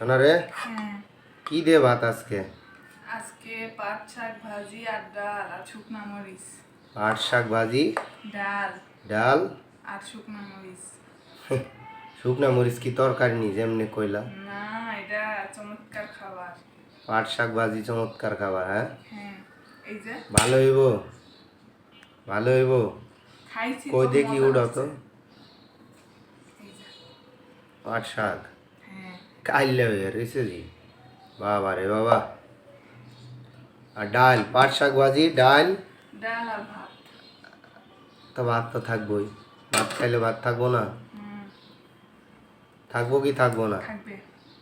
শোনা রে, হ্যাঁ কি দে ভাত আজকে? আজকে পাট শাক ভাজি আর ডাল আর শুকনা মরিচ। পাট শাক ভাজি, ডাল ডাল। আর শুকনা মরিচ। শুকনা মরিচ কি তরকারি নি যেমনি কইলা? না, এটা চমৎকার খাবার। পাট শাক ভাজি চমৎকার খাবার। হ্যাঁ, হ্যাঁ এই যে ভালো হইব, ভালো হইব। খাইছি কই তো, দেখি মজা উড়ো তো। লাগছে। এই যে পাট শাক হ্যাঁ কাইলে হয়ে রয়েছে জি। বাবা রে বাবা। আর ডাল, পাট শাক ভাজি, ডাল। ডাল আর ভাত। তো ভাত তো থাকবোই। ভাত খাইলে ভাত থাকবো না? হুম, থাকবো কি থাকবো না? থাকবে।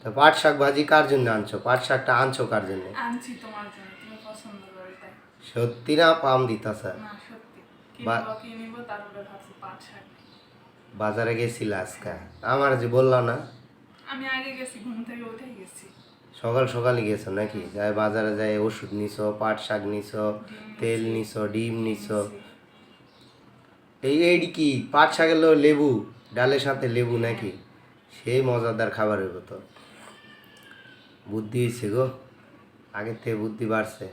তো পাট শাক ভাজি কার জন্য আনছো? পাট শাকটা আনছো কার জন্য? আনছি তোমার জন্য, তুমি পছন্দ করো তাই। সত্যি না পাম দিতাছে? না সত্যি, বা- কিনবো তারপরে ভাবছি পাট শাক নেই। বাজারে গেছিল আজকে, আমার যে বললা না? আমি আগে গেছি, ঘুম থেকে উঠে গেছি। সকাল সকালই গেছো নাকি? যাই বাজারে যাই ওষুধ নিছো, পাট শাক নিছো, তেল নিছো, ডিম নিছো। এইটি কি পাট শাকের লেবু, ডালের সাথে লেবু নাকি? সেই মজাদার খাবার হইব তো। বুদ্ধি হয়েছে গো, আগের থেকে বুদ্ধি বাড়ছে।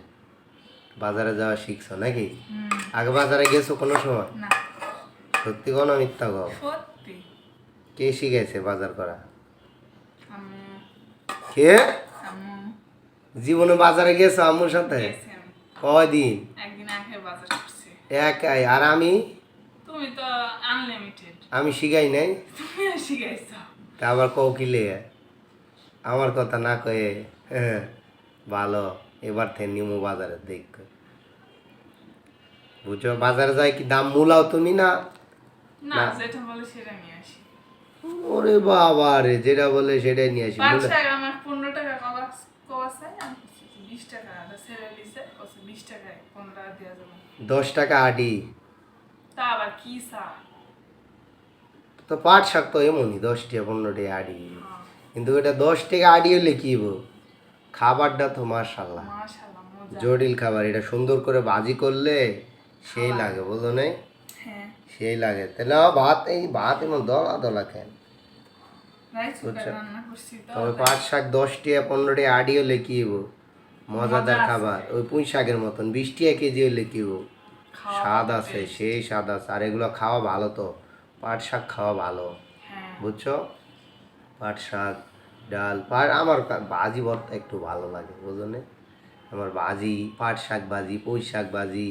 বাজারে যাওয়া শিখছো নাকি? হুম, আগে বাজারে গেছো কোনো সময়? না সত্যি কোনো মিথ্যা গো? সত্যি। কে শিখাইছে বাজার করা? আম্মু। কে? আম্মু। জীবনে বাজারে গেছো আম্মুর সাথে? গেছি আমি। কয়দিন? একদিন আগে বাজার করছি। একাই? আর আমি? তুমি তো আনলিমিটেড। আমি শিখাই নাই? তুমিও শিখাইছ। তা আবার কৌকিলে আমার কথা না কয়ে। হ্যাঁ, ভালো। এবার থেকে নিমু বাজারে দেখ। বুঝছো, বাজারে যাই কি দাম মূলাও তুমি না? না, না। যেটা বলে সেটা নিয়ে আসি। ওরে বাবা রে, যেটা বলে সেটাই নিয়ে আসি। পাঁচ মূলা টাকা আমার 15 টাকা কবাছে, আমি বলছি 20 টাকা ছেড়ে দিছে, বলছে 20 টাকায় 15 টাকা দেওয়া যাবে। 10 টাকা আডি। তা আবার কি চা? তো পাট শাক তো এমনই, 10 টাকা 15 টাকা আডি। হ্যাঁ, কিন্তু এটা 10 টাকা আডি হলে কি হবো? খাবারটা তো মাশাল্লাহ মাশাআল্লাহ মজা। জটিল খাবার। এটা সুন্দর করে ভাজি করলে সেই খাওয়া। লাগে, বুঝলো না? হ্যাঁ, সেই লাগে। তাহলে ভাত, এই ভাত এমন দলা দলা খেন। রাইস কুকার বুঝছো, রান্না করছি তো। তবে তাই পাট শাক 10 টাকা 15 টাকা আডি হলে কি হবো? মজাদার মজা আছে। খাবার। ওই পুঁই শাকের মতন 20 টাকা কেজি হলে কি হবো? খাওয়া স্বাদ কত আছে, taste। সেই স্বাদ আছে। আর এগুলো খাওয়া ভালো তো, পাট শাক খাওয়া ভালো। হ্যাঁ, বুঝছো, পাট শাক, ডাল, পাট আমার ভাজি ভর্তা একটু ভালো লাগে, বুঝলো না? আমার ভাজি, পাট শাক ভাজি, পুঁই শাক ভাজি,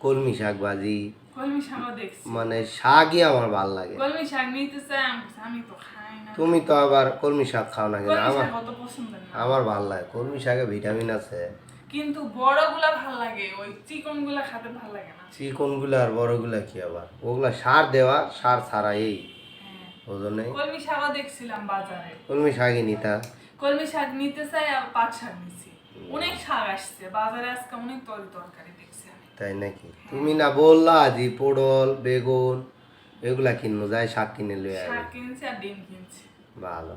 কলমি শাক ভাজি, কলমি শাকও দেখছি। মানে শাকই আমার ভালো লাগে। কলমি শাক নিতে চাই, আমি তো খাই না। তুমি তো আবার কলমি শাক খাও না, কিন্তু কলমি আমার শাক অত পছন্দ না। আমার ভালো লাগে। কলমি শাকে ভিটামিন আছে। কিন্তু বড়গুলা ভাল লাগে, ওই চিকন গুলা খেতে ভাল লাগে না। চিকনগুলো আর বড়গুলা কি আবার? ওগুলা সার দেওয়া, সার ছাড়া এই, হ্যাঁ, বুঝো নাই? কলমি শাকও দেখছিলাম বাজারে। কলমি শাকই নিতা। কলমি শাক নিতে চাই আর পাট শাক নিছি। অনেক শাক আসছে বাজারে আজকে, অনেক তরকারি দেখছি আমি। তাই নাকি? তুমি না বললা যে পটল বেগুন এগুলা কিনবো, যাই শাক কিনে লয়ে শাক আইবো। কিনছি আর ডিম কিনছি। ভালো।